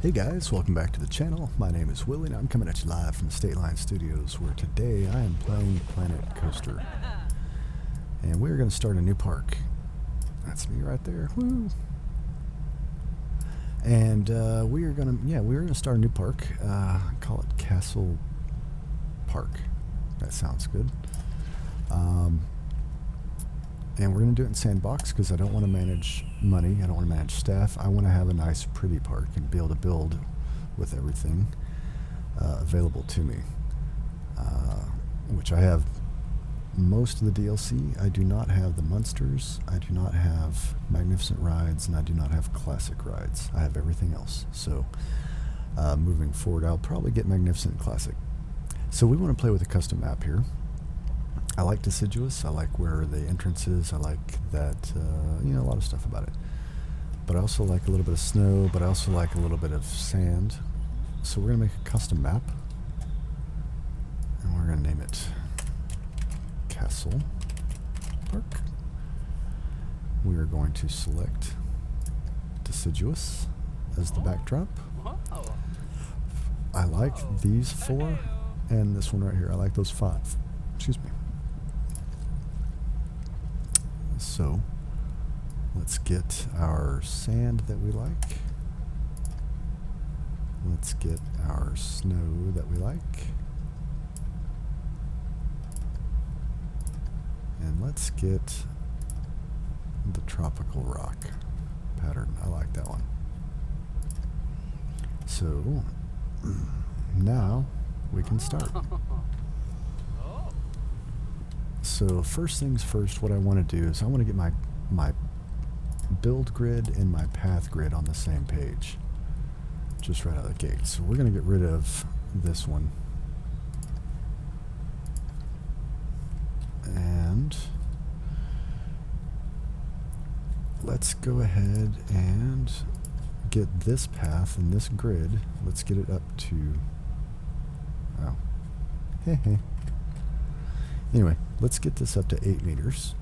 Hey guys, welcome back to the channel. My name is Willie and I'm coming at you live from the State Line Studios, where today I am playing Planet Coaster. And we're going to start a new park. That's me right there. Woo! And we're going to start a new park. Call it Castle Park. That sounds good. And we're going to do it in sandbox because I don't want to manage money. I don't want to manage staff. I want to have a nice, pretty park and be able to build with everything available to me, which I have most of the DLC. I do not have the Monsters. I do not have Magnificent Rides, and I do not have Classic Rides. I have everything else. So moving forward, I'll probably get Magnificent and Classic. So we want to play with a custom map here. I like Deciduous. I like where the entrance is. I like that, a lot of stuff about it. But I also like a little bit of snow, but I also like a little bit of sand. So we're going to make a custom map. And we're going to name it Castle Park. We are going to select Deciduous as the backdrop. I like these four and this one right here. I like those five. Excuse me. So let's get our sand that we like. Let's get our snow that we like. And let's get the tropical rock pattern. I like that one. So now we can start. So first things first, what I want to do is I want to get my build grid and my path grid on the same page, just right out of the gate. So we're going to get rid of this one. And let's go ahead and get this path and this grid. Let's get it up to, oh, hey. Anyway, let's get this up to 8 meters.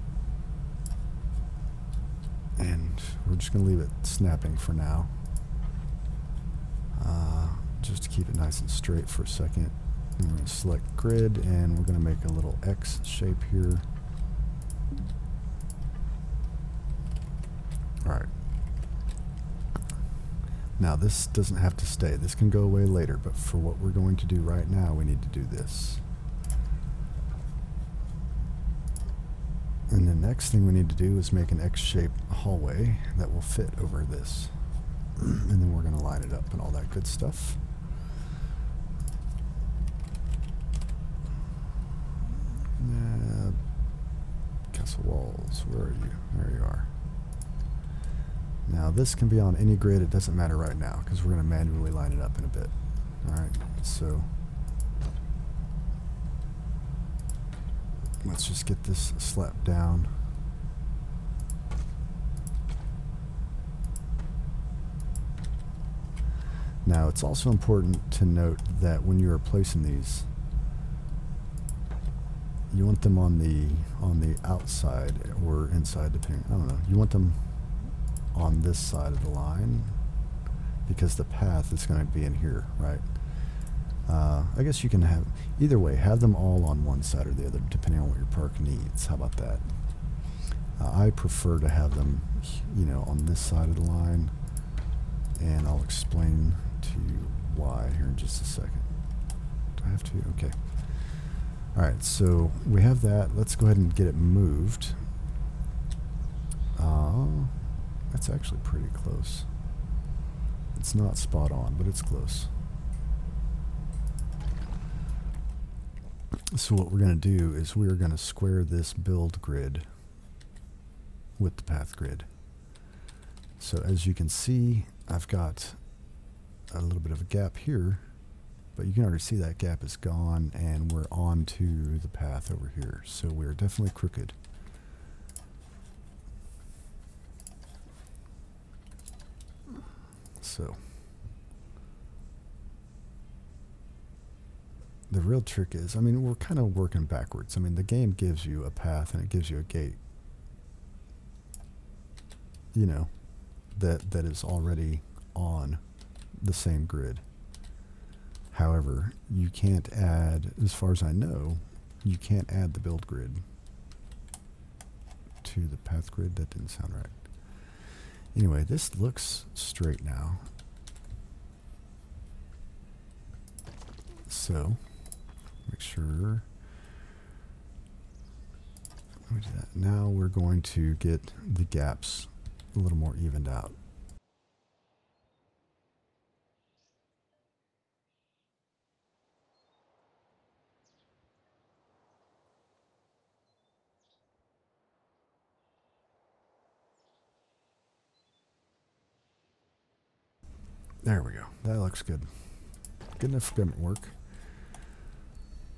And we're just going to leave it snapping for now. Just to keep it nice and straight for a second. And we're going to select grid, and we're going to make a little X shape here. Alright. Now this doesn't have to stay. This can go away later, but for what we're going to do right now, we need to do this. And the next thing we need to do is make an X-shaped hallway that will fit over this. And then we're going to line it up and all that good stuff. Castle walls, where are you? There you are. Now this can be on any grid. It doesn't matter right now because we're going to manually line it up in a bit. Alright, so let's just get this slapped down. Now it's also important to note that when you are placing these, you want them on the outside or inside, depending. I don't know. You want them on this side of the line because the path is going to be in here, right? I guess you can have, either way, have them all on one side or the other, depending on what your park needs. How about that? I prefer to have them, on this side of the line, and I'll explain to you why here in just a second. Do I have to? Okay. Alright, so we have that. Let's go ahead and get it moved. That's actually pretty close. It's not spot on, but it's close. So what we're going to do is we're going to square this build grid with the path grid. So as you can see, I've got a little bit of a gap here, but you can already see that gap is gone and we're on to the path over here. So we're definitely crooked. So the real trick is, we're kind of working backwards. The game gives you a path and it gives you a gate, that is already on the same grid. However, you can't add, as far as I know, you can't add the build grid to the path grid. That didn't sound right. Anyway, this looks straight now. So, make sure we do that. Now we're going to get the gaps a little more evened out. There we go. That looks good. Good enough for government work.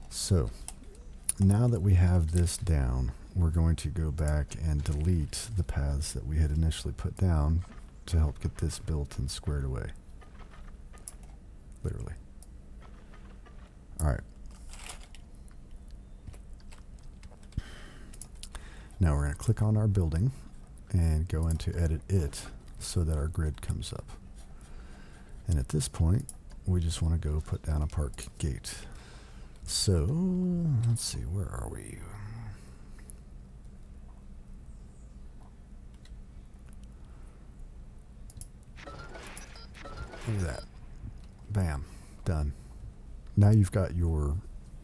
So, now that we have this down, we're going to go back and delete the paths that we had initially put down to help get this built and squared away. Literally. Alright. Now we're going to click on our building and go into edit it so that our grid comes up. And at this point, we just want to go put down a park gate. So, let's see, where are we? Look at that. Bam. Done. Now you've got your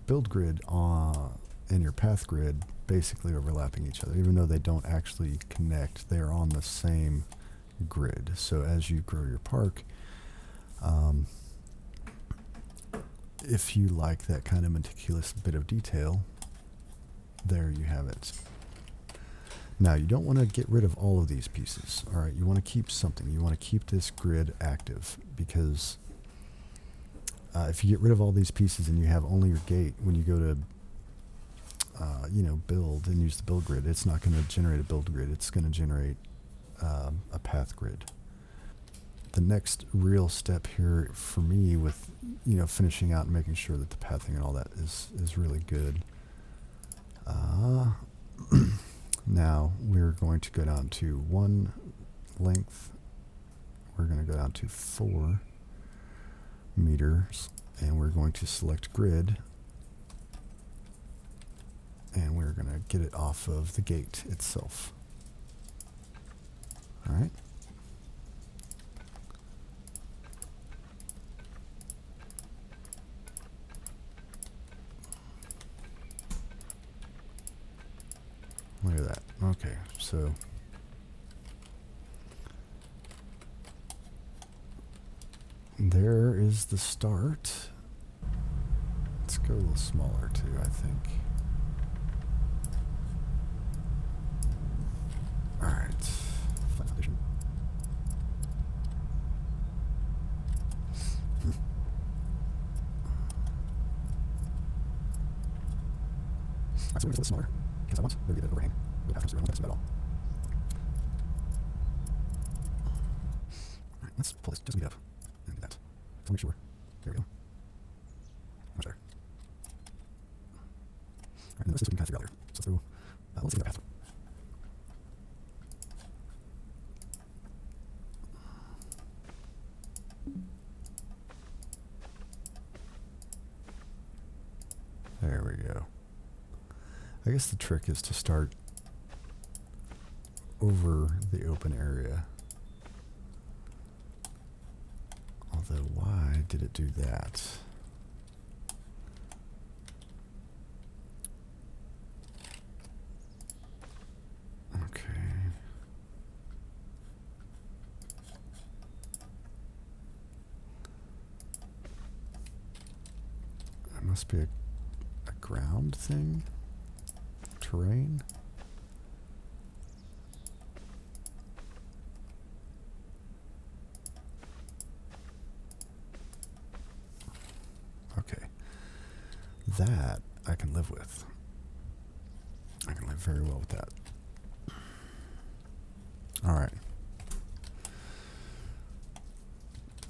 build grid and your path grid basically overlapping each other. Even though they don't actually connect, they're on the same grid. So as you grow your park, if you like that kind of meticulous bit of detail, there you have it. Now you don't want to get rid of all of these pieces. All right, you want to keep something. You want to keep this grid active, because if you get rid of all these pieces and you have only your gate, when you go to build and use the build grid, it's not going to generate a build grid. It's going to generate a path grid. The next real step here for me with finishing out and making sure that the pathing and all that is really good. Now we're going to go down to 1 length. We're going to go down to 4 meters, and we're going to select grid, and we're going to get it off of the gate itself. All right. Look at that. Okay, so there is the start. Let's go a little smaller too, I think. All right. Foundation. Alright, so we're going to go smaller because I want there to be a overhang. That's about all. Alright, let's pull this just a bit up and do that. So make sure. There we go. Much better. Alright, and the rest of this we can kind of figure out later. So through, let's see the path. There we go. I guess the trick is to start over the open area. Although, why did it do that? Okay. It must be a ground thing? Terrain? Okay. That I can live with. I can live very well with that. Alright.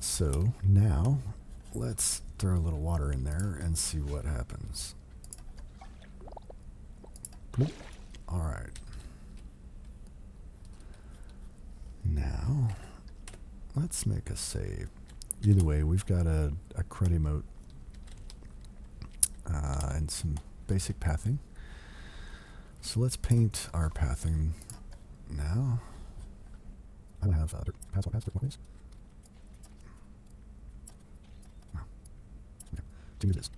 So now let's throw a little water in there and see what happens. Alright. Now let's make a save. either way, we've got a cruddy moat and some basic pathing. So let's paint our pathing now. I don't have paths, please. No. Yeah. 2 it is.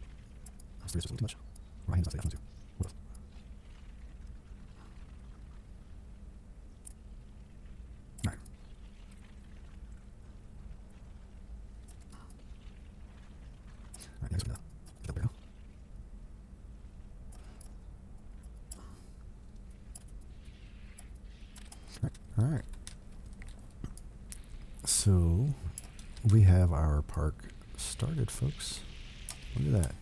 That's 3 is just a little too much. My hand's not safe, 2. What else? Alright. Alright, yeah, get that there now. Alright. So, we have our park started, folks. Look at that.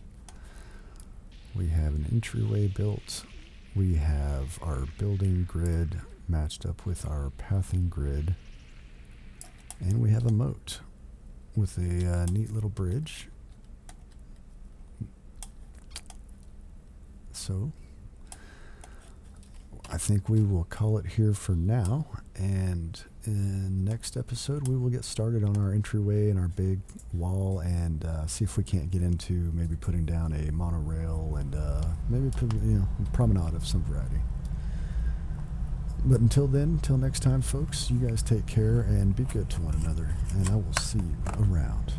We have an entryway built. We have our building grid matched up with our pathing grid. And we have a moat with a neat little bridge. So, I think we will call it here for now, and in next episode we will get started on our entryway and our big wall, and see if we can't get into maybe putting down a monorail and maybe put, promenade of some variety. But until then, until next time, folks, you guys take care and be good to one another, and I will see you around.